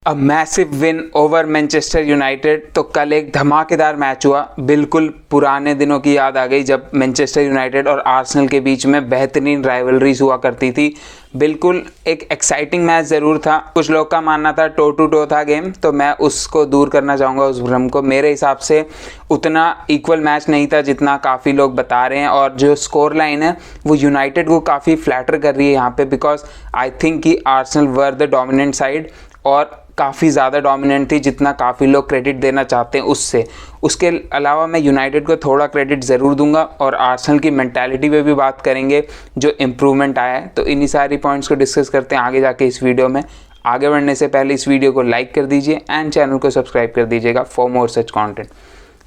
A massive win over Manchester United. तो कल एक धमाकेदार मैच हुआ। बिल्कुल पुराने दिनों की याद आ गई जब मैनचेस्टर यूनाइटेड और आर्सेनल के बीच में बेहतरीन राइवलरीज हुआ करती थी। बिल्कुल एक एक्साइटिंग मैच ज़रूर था। कुछ लोग का मानना था टो टू टो था गेम, तो मैं उसको दूर करना चाहूँगा उस भ्रम को। मेरे हिसाब से उतना इक्वल मैच नहीं था जितना काफ़ी लोग बता रहे हैं, और जो स्कोर लाइन है वो यूनाइटेड को काफ़ी फ्लैटर कर रही है यहाँ पे, बिकॉज आई थिंक कि Arsenal were the dominant side और काफ़ी ज़्यादा डोमिनेंट थी जितना काफ़ी लोग क्रेडिट देना चाहते हैं उससे। उसके अलावा मैं यूनाइटेड को थोड़ा क्रेडिट ज़रूर दूंगा, और आर्सेनल की मेंटालिटी पे भी बात करेंगे जो इम्प्रूवमेंट आया है। तो इन्हीं सारी पॉइंट्स को डिस्कस करते हैं आगे जाके इस वीडियो में। आगे बढ़ने से पहले इस वीडियो को लाइक कर दीजिए एंड चैनल को सब्सक्राइब कर दीजिएगा फॉर मोर सच कॉन्टेंट।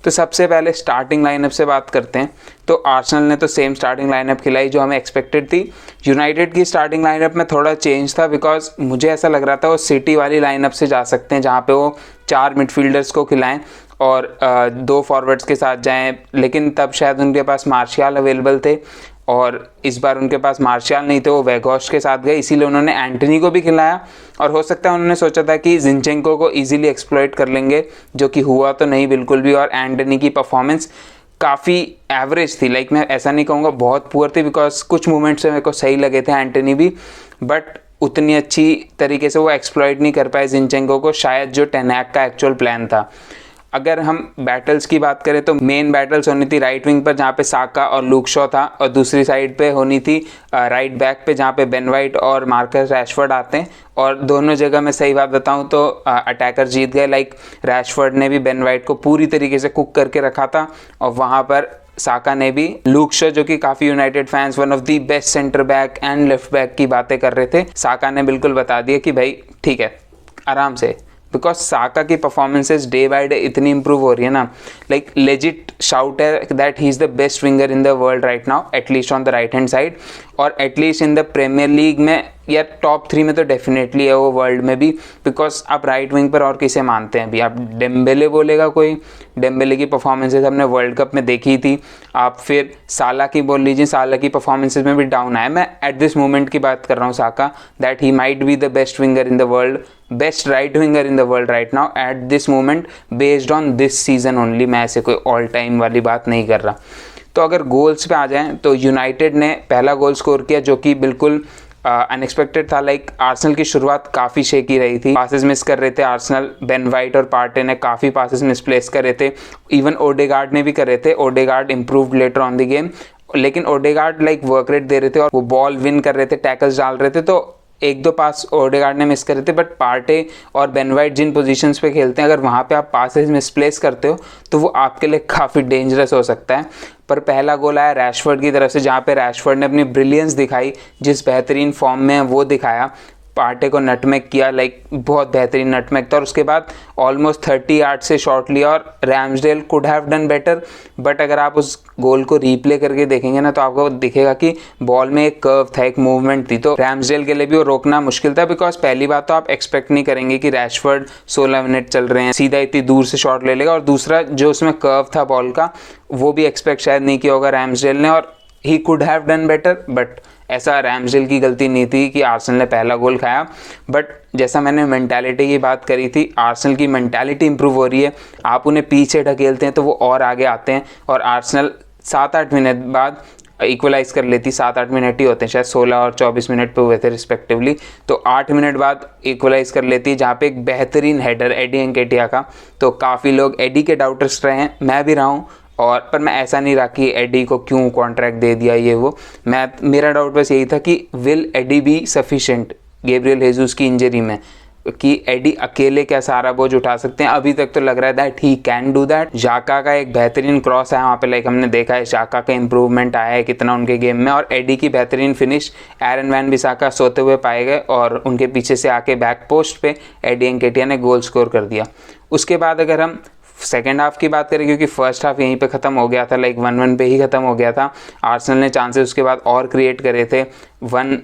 तो सबसे पहले स्टार्टिंग लाइनअप से बात करते हैं। तो आर्सेनल ने तो सेम स्टार्टिंग लाइनअप खिलाई जो हमें एक्सपेक्टेड थी। यूनाइटेड की स्टार्टिंग लाइनअप में थोड़ा चेंज था, बिकॉज मुझे ऐसा लग रहा था वो सिटी वाली लाइनअप से जा सकते हैं जहाँ पे वो 4 मिडफील्डर्स को खिलाएं और 2 फॉरवर्ड्स के साथ जाएं, लेकिन तब शायद उनके पास मार्शियल अवेलेबल थे और इस बार उनके पास मार्शियल नहीं थे, वो वेगोस्ट के साथ गए, इसीलिए उन्होंने एंटनी को भी खिलाया। और हो सकता है उन्होंने सोचा था कि जिंचेंको को इजीली एक्सप्लॉइट कर लेंगे, जो कि हुआ तो नहीं बिल्कुल भी। और एंटनी की परफॉर्मेंस काफ़ी एवरेज थी, लाइक मैं ऐसा नहीं कहूँगा बहुत पुअर थी, बिकॉज कुछ मोमेंट्स से मेरे को सही लगे थे एंटनी भी, बट उतनी अच्छी तरीके से वो एक्सप्लॉइट नहीं कर पाए जिंचेंको को, शायद जो टेनैक का एक्चुअल प्लान था। अगर हम बैटल्स की बात करें तो मेन बैटल्स होनी थी राइट विंग पर जहाँ पे साका और लूक शॉ था, और दूसरी साइड पे होनी थी राइट बैक पे जहाँ पे बेन वाइट और मार्कस रैशफोर्ड आते हैं। और दोनों जगह मैं सही बात बताऊँ तो अटैकर जीत गए। लाइक रैशफोर्ड ने भी बेन वाइट को पूरी तरीके से कुक करके रखा था, और वहाँ पर साका ने भी लूक शॉ, जो कि काफ़ी United fans one of the best centre back and left back की बातें कर रहे थे, साका ने बिल्कुल बता दिया कि भाई ठीक है आराम से, बिकॉज साका की परफॉर्मेंसेज डे बाय डे इतनी इंप्रूव हो रही है ना। लाइक लेजिट शाउट है that he is the best winger in the world right now, at least on the right hand side, और at least in the Premier League में या टॉप 3 में तो डेफिनेटली है वो वर्ल्ड में भी। बिकॉज आप राइट विंग पर और किसे मानते हैं अभी? आप डेम्बेले बोलेगा कोई? डेम्बेले की परफॉर्मेंसेज हमने वर्ल्ड कप में देखी थी। आप फिर साला की बोल लीजिए, साला की परफॉर्मेंसेज में भी डाउन आया। मैं एट दिस मोमेंट की बात कर रहा हूँ Saka, that he might be the best winger in the world, best right winger in the world right now at this moment, based on this season only. मैं ऐसे कोई ऑल टाइम वाली बात नहीं कर रहा। तो अगर गोल्स पे आ जाएं तो यूनाइटेड ने पहला गोल स्कोर किया जो कि बिल्कुल अनएक्सपेक्टेड था। लाइक आर्सेनल की शुरुआत काफ़ी शेकी रही थी, पासेस मिस कर रहे थे आर्सेनल। बेन वाइट और पार्टे ने काफ़ी पासेस मिसप्लेस कर रहे थे, इवन ओडेगार्ड ने भी कर रहे थे। Odegaard improved later on the game, लेकिन ओडेगार्ड लाइक वर्क रेट दे रहे थे और वो बॉल विन कर रहे थे, टैकल्स डाल रहे थे, तो 1-2 पास ओडेगार्ड ने मिस करे थे। बट पार्टे और बेन वाइट जिन पोजीशंस पे खेलते हैं, अगर वहाँ पे आप पासेस मिसप्लेस करते हो तो वो आपके लिए काफ़ी डेंजरस हो सकता है। पर पहला गोल आया रैशफोर्ड की तरफ से, जहाँ पे रैशफोर्ड ने अपनी ब्रिलियंस दिखाई, जिस बेहतरीन फॉर्म में है वो दिखाया। पार्टे को नटमेक किया, लाइक बहुत बेहतरीन नटमेक था, और उसके बाद ऑलमोस्ट 30 यार्ड से शॉट लिया। और Ramsdale could have done better, but अगर आप उस गोल को रीप्ले करके देखेंगे ना तो आपको दिखेगा कि बॉल में एक कर्व था, एक मूवमेंट थी, तो रैम्सडेल के लिए भी वो रोकना मुश्किल था। बिकॉज पहली बात तो आप एक्सपेक्ट नहीं करेंगे कि रैशफोर्ड 16 मिनट चल रहे हैं सीधा इतनी दूर से शॉट ले लेगा, और दूसरा जो उसमें कर्व था बॉल का वो भी एक्सपेक्ट शायद नहीं किया होगा रैम्सडेल ने, और he could have done better. But ऐसा रैम्सडेल की गलती नहीं थी कि आर्सेनल ने पहला गोल खाया। बट जैसा मैंने मेंटालिटी की बात करी थी, आर्सेनल की मेंटालिटी इंप्रूव हो रही है। आप उन्हें पीछे ढकेलते हैं तो वो और आगे आते हैं, और आर्सेनल 7-8 मिनट बाद इक्वलाइज कर लेती। 7-8 मिनट ही होते हैं, शायद 16 और 24 मिनट पे हुए थे रिस्पेक्टिवली, तो 8 मिनट बाद इक्वलाइज कर लेती, जहाँ पे एक बेहतरीन हेडर एडी एनकेटिया का। तो काफ़ी लोग एडी के डाउटर्स रहे हैं, मैं भी रहा हूँ, और पर मैं ऐसा नहीं रहा कि एडी को क्यों कॉन्ट्रैक्ट दे दिया ये वो। मेरा डाउट बस यही था कि will Eddie be sufficient Gabriel Jesus की इंजरी में, कि एडी अकेले क्या सारा बोझ उठा सकते हैं? अभी तक तो लग रहा है that he can do that. जाका का एक बेहतरीन क्रॉस है वहाँ पे, लाइक हमने देखा है जाका का इंप्रूवमेंट आया है कितना उनके गेम में, और एडी की बेहतरीन फिनिश। एरन वैन बिसाका सोते हुए पाए गए और उनके पीछे से आके बैक पोस्ट पे एडी एनकेटिया ने गोल स्कोर कर दिया। उसके बाद अगर हम सेकेंड हाफ की बात करें, क्योंकि फर्स्ट हाफ यहीं पे ख़त्म हो गया था, लाइक 1-1 पे ही ख़त्म हो गया था। आर्सेनल ने चांसेस उसके बाद और क्रिएट करे थे। 1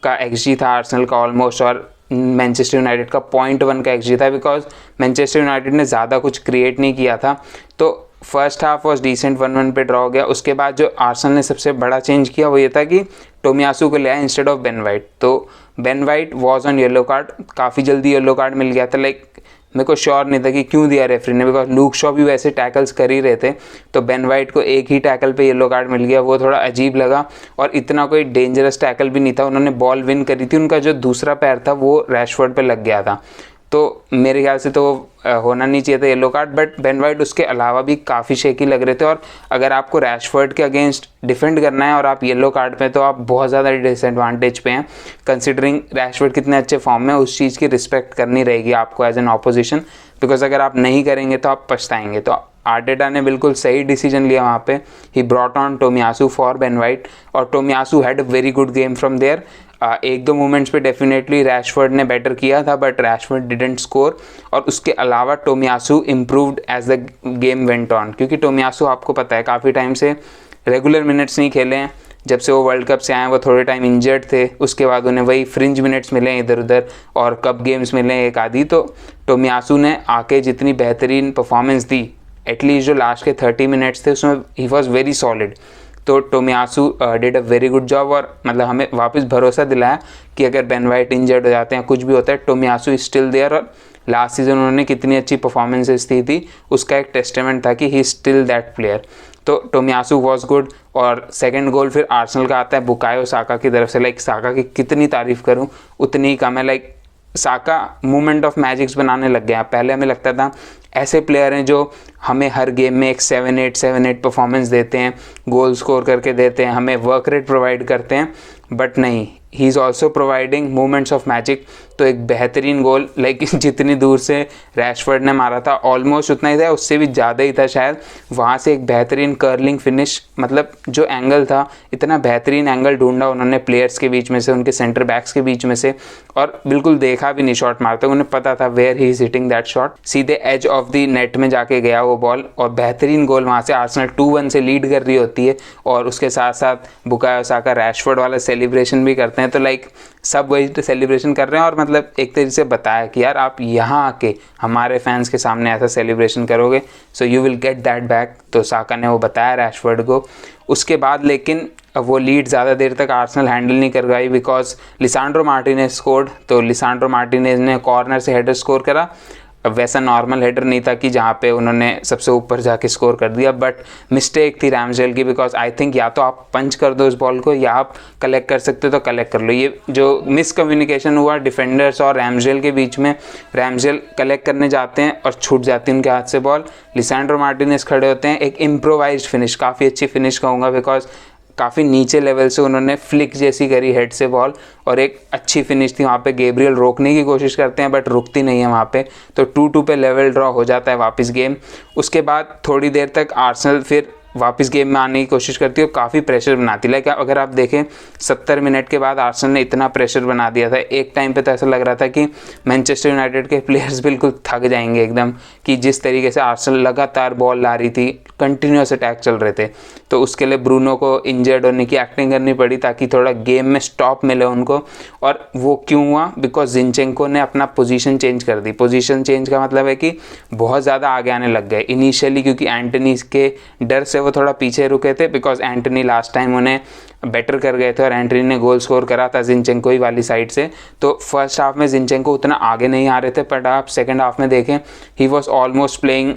का XG था आर्सेनल का ऑलमोस्ट, और मैनचेस्टर यूनाइटेड का 0.1 का XG था, बिकॉज मैनचेस्टर यूनाइटेड ने ज़्यादा कुछ क्रिएट नहीं किया था। तो फर्स्ट हाफ वॉज डिसेंट, 1-1 पे ड्रॉ हो गया। उसके बाद जो आर्सेनल ने सबसे बड़ा चेंज किया वो ये था कि टोमियासू को ले आया इंस्टेड ऑफ बेन वाइट। तो Ben White was on yellow card, काफ़ी जल्दी येलो कार्ड मिल गया था। लाइक मेरे को श्योर नहीं था कि क्यों दिया रेफरी ने, बिकॉज लूक शॉ भी वैसे टैकल्स कर ही रहे थे, तो बेन वाइट को एक ही टैकल पे येलो कार्ड मिल गया, वो थोड़ा अजीब लगा। और इतना कोई डेंजरस टैकल भी नहीं था, उन्होंने बॉल विन करी थी, उनका जो दूसरा पैर था वो रैशफोर्ड पे लग गया था, तो मेरे ख्याल से तो होना नहीं चाहिए था yellow card. But Ben white उसके अलावा भी काफ़ी शेकी लग रहे थे, और अगर आपको रैशफोर्ड के अगेंस्ट डिफेंड करना है और आप येलो कार्ड पे, तो आप बहुत ज़्यादा डिसएडवांटेज पे हैं, कंसिडरिंग रैशफोर्ड कितने अच्छे फॉर्म में। उस चीज़ की रिस्पेक्ट करनी रहेगी आपको एज एन ऑपोजिशन, बिकॉज अगर आप नहीं करेंगे तो आप पछताएंगे। तो आर्टेटा ने बिल्कुल सही डिसीजन लिया वहाँ पे, he brought on Tomiyasu for Ben White, और Tomiyasu had a very good game from there. एक दो मोमेंट्स पे डेफिनेटली रैशफोर्ड ने बेटर किया था, बट रैशफोर्ड डिडंट स्कोर, और उसके अलावा Tomiyasu improved as the game went on, क्योंकि टोमियासू आपको पता है काफ़ी टाइम से रेगुलर मिनट्स नहीं खेले हैं। जब से वो वर्ल्ड कप से आए वो थोड़े टाइम इंजर्ड थे, उसके बाद उन्हें वही फ्रिंज मिनट्स मिले इधर उधर और कप गेम्स मिले एक आधी। तो टोमियासू ने आके जितनी बेहतरीन परफॉर्मेंस दी, एटलीस्ट जो लास्ट के 30 मिनट्स थे उसमें ही वॉज वेरी सॉलिड। तो Tomiyasu did a very good job, और मतलब हमें वापस भरोसा दिलाया कि अगर बेन वाइट इंजर्ड हो जाते हैं, कुछ भी होता है, टोमियासू इज स्टिल देयर। और लास्ट सीजन उन्होंने कितनी अच्छी परफॉर्मेंसेस दी थी उसका एक टेस्टामेंट था कि ही स्टिल दैट प्लेयर। तो टोमियासू वॉज गुड। और सेकंड गोल फिर आर्सेनल का आता है बुकायो साका की तरफ से। लाइक साका की कितनी तारीफ़ करूं उतनी ही कम है। लाइक साका मूवमेंट ऑफ मैजिक्स बनाने लग गया। पहले हमें लगता था ऐसे प्लेयर हैं जो हमें हर गेम में एक 7-8 परफॉर्मेंस देते हैं, गोल स्कोर करके देते हैं, हमें वर्क रेट प्रोवाइड करते हैं, बट नहीं, he is also providing movements of magic. तो एक बेहतरीन गोल, लाइक जितनी दूर से रैशफोर्ड ने मारा था ऑलमोस्ट उतना ही था, उससे भी ज़्यादा ही था शायद, वहाँ से एक बेहतरीन कर्लिंग फिनिश। मतलब जो एंगल था, इतना बेहतरीन एंगल ढूंढा उन्होंने प्लेयर्स के बीच में से, उनके सेंटर बैक्स के बीच में से, और बिल्कुल देखा भी नहीं शॉट मारते, उन्हें पता था where he is hitting that shot, सीधे एज ऑफ द नेट में जाके गया वो बॉल, और बेहतरीन गोल। वहाँ से आर्सेनल 2-1 से लीड कर रही होती है, और उसके साथ साथ बुकायो साका रैशफोर्ड वाला सेलिब्रेशन भी करते हैं। तो लाइक सब वही सेलिब्रेशन कर रहे हैं, और मतलब एक तरीके से बताया कि यार आप यहाँ आके हमारे फैंस के सामने ऐसा सेलिब्रेशन करोगे, so you will get that back. तो साका ने वो बताया रैशफोर्ड को। उसके बाद लेकिन वो लीड ज़्यादा देर तक आर्सेनल हैंडल नहीं कर पाई, बिकॉज लिसांड्रो मार्टिनेज स्कोर्ड। तो लिसांड्रो मार्टिनेज ने कॉर्नर से हेडर स्कोर करा। वैसा नॉर्मल हेडर नहीं था कि जहाँ पे उन्होंने सबसे ऊपर जाके स्कोर कर दिया, बट मिस्टेक थी रैमसडेल की, बिकॉज आई थिंक या तो आप पंच कर दो उस बॉल को, या आप कलेक्ट कर सकते हो तो कलेक्ट कर लो। ये जो मिसकम्युनिकेशन हुआ डिफेंडर्स और रैमसडेल के बीच में, रैमसडेल कलेक्ट करने जाते हैं और छूट जाती है उनके हाथ से बॉल, लिसांड्रो मार्टिनेज खड़े होते हैं, एक इम्प्रोवाइज्ड फिनिश, काफ़ी अच्छी फिनिश कहूँगा, बिकॉज काफ़ी नीचे लेवल से उन्होंने फ्लिक जैसी करी हेड से बॉल, और एक अच्छी फिनिश थी। वहाँ पे गैब्रियल रोकने की कोशिश करते हैं बट रुकती नहीं है वहाँ पे, तो 2-2 पे लेवल ड्रॉ हो जाता है वापस गेम। उसके बाद थोड़ी देर तक आर्सेनल फिर वापस गेम में आने की कोशिश करती है और काफ़ी प्रेशर बनाती है। लाइक अगर आप देखें 70 मिनट के बाद आर्सेनल ने इतना प्रेशर बना दिया था, एक टाइम पे तो ऐसा लग रहा था कि मैनचेस्टर यूनाइटेड के प्लेयर्स बिल्कुल थक जाएंगे एकदम, कि जिस तरीके से आर्सेनल लगातार बॉल ला रही थी, कंटिन्यूस अटैक चल रहे थे। तो उसके लिए ब्रूनो को इंजर्ड होने की एक्टिंग करनी पड़ी ताकि थोड़ा गेम में स्टॉप मिले उनको। और वो क्यों हुआ? बिकॉज जिनचेंको ने अपना पोजीशन चेंज कर दी। पोजीशन चेंज का मतलब है कि बहुत ज़्यादा आगे आने लग गए इनिशियली, क्योंकि एंटनी के डर से वो थोड़ा पीछे रुके थे, बिकॉज एंटनी लास्ट टाइम उन्हें बेटर कर गए थे और एंटनी ने गोल स्कोर करा था जिनचेंको ही वाली साइड से। तो फर्स्ट हाफ में जिनचेंको उतना आगे नहीं आ रहे थे, बट आप सेकंड हाफ में देखें he was almost playing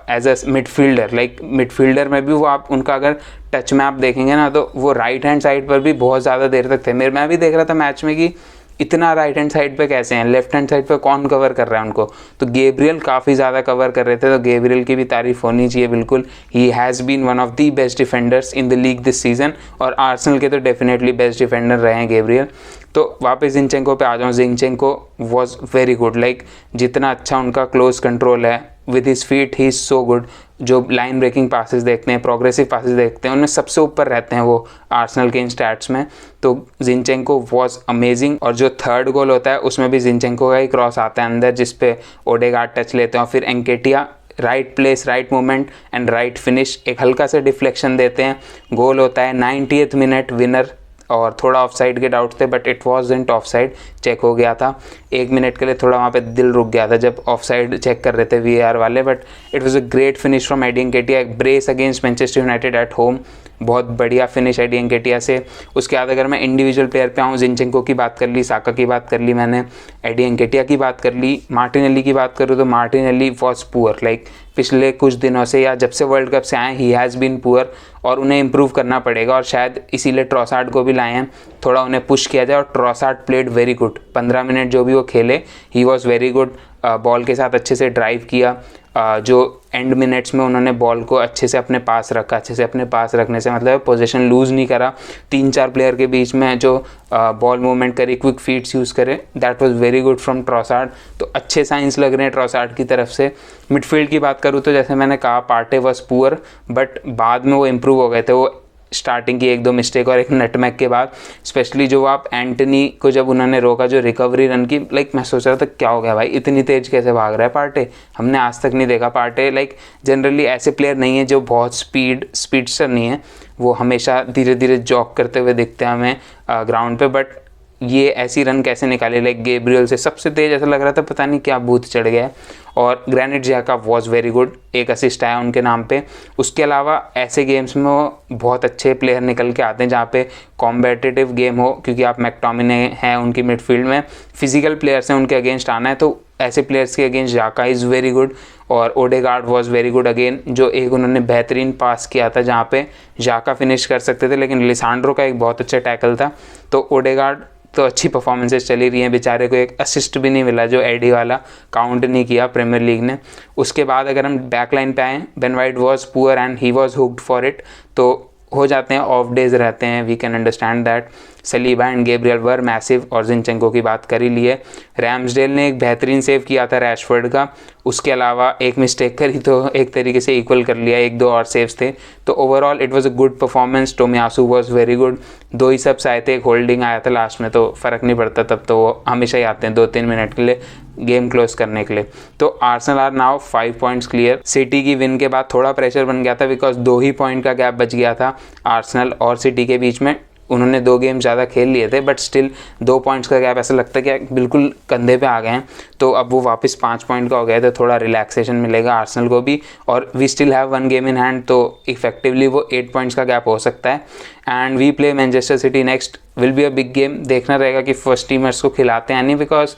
as a midfielder. Like midfielder में भी वो आप उनका अगर टच में आप देखेंगे ना, तो वो राइट हैंड साइड पर भी बहुत ज़्यादा देर तक थे। मैं भी देख रहा था मैच में कि इतना राइट हैंड साइड पे कैसे हैं, लेफ्ट हैंड साइड पे कौन कवर कर रहा है उनको? तो गैब्रियल काफ़ी ज़्यादा कवर कर रहे थे, तो गैब्रियल की भी तारीफ होनी चाहिए बिल्कुल। He has been one of the best defenders in the league this season, और आर्सेनल के तो डेफिनेटली बेस्ट डिफेंडर रहे हैं गैब्रियल। तो वापस जिनचेंको पे आ जाऊँ, जिनचेंको वॉज वेरी गुड। लाइक जितना अच्छा उनका क्लोज कंट्रोल है with his feet, he is so good. जो लाइन ब्रेकिंग पासेस देखते हैं, प्रोग्रेसिव पासेस देखते हैं, उनमें सबसे ऊपर रहते हैं वो आर्सेनल के इन स्टैट्स में। तो जिनचेंको वॉज अमेजिंग। और जो थर्ड गोल होता है उसमें भी जिनचेंको का ही क्रॉस आता है अंदर, जिसपे ओडेगार्ड टच लेते हैं, और फिर Nketiah right place, right movement and right finish, एक हल्का सा डिफ्लेक्शन देते हैं, गोल होता है। 90th मिनट विनर, और थोड़ा ऑफसाइड के डाउट थे बट इट वॉज़न्ट ऑफसाइड, चेक हो गया था। 1 मिनट के लिए थोड़ा वहाँ पे दिल रुक गया था जब ऑफसाइड चेक कर रहे थे VAR वाले, but it was a great finish from Eddie Nketiah. Brace against Manchester United at home, बहुत बढ़िया फिनिश एडी एनकेटिया से। उसके बाद अगर मैं इंडिविजुअल प्लेयर पे आऊँ, जिनचेंको की बात कर ली, साका की बात कर ली मैंने, एडी एनकेटिया की बात कर ली, मार्टिनेली की बात करूँ तो मार्टिनेली वॉज पुअर। लाइक पिछले कुछ दिनों से या जब से वर्ल्ड कप से आए ही हैज़ बीन पुअर और उन्हें इम्प्रूव करना पड़ेगा और शायद इसीलिए ट्रॉसार्ड को भी लाए हैं, थोड़ा उन्हें पुश किया जाए। और Trossard played very good, 15 minute जो भी वो खेले he was very good. Ball के साथ अच्छे से ड्राइव किया, जो एंड मिनट्स में उन्होंने बॉल को अच्छे से अपने पास रखा। अच्छे से अपने पास रखने से मतलब पोजीशन लूज़ नहीं करा, 3-4 प्लेयर के बीच में जो बॉल मूवमेंट करे, क्विक फीड्स यूज़ करे, that was very good from Trossard. तो अच्छे साइंस लग रहे हैं ट्रॉसार्ड की तरफ से। मिडफील्ड की बात करूँ तो जैसे मैंने कहा पार्टे वॉज पुअर, बट बाद में वो इम्प्रूव हो गए थे। वो स्टार्टिंग की 1-2 मिस्टेक और एक नटमैक के बाद, स्पेशली जो आप एंटनी को जब उन्होंने रोका, जो रिकवरी रन की, लाइक मैं सोच रहा था क्या हो गया भाई, इतनी तेज़ कैसे भाग रहा है पार्टे, हमने आज तक नहीं देखा। पार्टे लाइक जनरली ऐसे प्लेयर नहीं है जो बहुत स्पीडस्टर नहीं है, वो हमेशा धीरे धीरे जॉग करते हुए दिखते हैं हमें ग्राउंड पे। बट ये ऐसी रन कैसे निकाले, लाइक गेब्रियल से सबसे तेज़ ऐसा लग रहा था, पता नहीं क्या भूत चढ़ गया है। और ग्रैनिट जैका वॉज वेरी गुड, एक असिस्ट आया उनके नाम पे। उसके अलावा ऐसे गेम्स में वो बहुत अच्छे प्लेयर निकल के आते हैं जहाँ पे कॉम्पिटिटिव गेम हो, क्योंकि आप मैकटोमिने हैं उनकी मिडफील्ड में, फिजिकल प्लेयर्स हैं, उनके अगेंस्ट आना है, तो ऐसे प्लेयर्स के अगेंस्ट जाका इज़ वेरी गुड। और Odegaard was very good again, जो एक उन्होंने बेहतरीन पास किया था जहाँ पे जाका फिनिश कर सकते थे, लेकिन लिसांड्रो का एक बहुत अच्छा टैकल था। तो ओडेगार्ड तो अच्छी परफॉर्मेंसेस चली रही हैं, बेचारे को एक असिस्ट भी नहीं मिला जो एडी वाला काउंट नहीं किया प्रीमियर लीग ने। उसके बाद अगर हम बैकलाइन पे आएँ, Ben White was poor and he was hooked for it. तो हो जाते हैं, ऑफ डेज रहते हैं, we can understand that. Saliba and Gabriel were massive, और जिनचेंको की बात कर ही ली है। रैम्सडेल ने एक बेहतरीन सेव किया था रैशफोर्ड का, उसके अलावा एक मिस्टेक करी तो एक तरीके से इक्वल कर लिया, 1-2 और सेव्स थे। तो overall it was a good performance. Tomiyasu was very good, 2 ही सबस आए थे, एक होल्डिंग आया था लास्ट में, तो फ़र्क नहीं पड़ता, तब तो वो हमेशा ही आते हैं 2-3 मिनट के लिए गेम क्लोज करने के लिए। तो Arsenal are now 5 points clear. City की विन के बाद थोड़ा प्रेशर बन गया था, बिकॉज 2 ही पॉइंट का गैप बच गया था आर्सेनल और सिटी के बीच में। उन्होंने 2 गेम ज़्यादा खेल लिए थे, बट स्टिल 2 पॉइंट्स का गैप ऐसा लगता है कि बिल्कुल कंधे पे आ गए हैं। तो अब वो वापस 5 पॉइंट का हो गया, तो थोड़ा रिलैक्सेशन मिलेगा आर्सेनल को भी। और we still have 1 game in hand, तो इफेक्टिवली वो 8 पॉइंट्स का गैप हो सकता है। And we play Manchester City next, will be a big game. देखना रहेगा कि फर्स्ट टीमर्स को खिलाते हैं नहीं, बिकॉज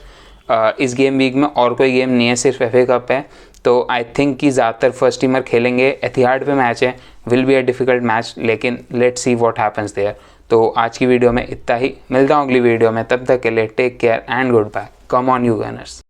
इस गेम वीक में और कोई गेम नहीं है, सिर्फ FA कप है। तो आई थिंक कि ज़्यादातर फर्स्ट टीमर खेलेंगे। एथिहाड पे मैच है, will be a difficult match, लेकिन let's see what happens there. तो आज की वीडियो में इतना ही, मिलता हूँ अगली वीडियो में, तब तक के लिए take care and goodbye. Come on you Gunners.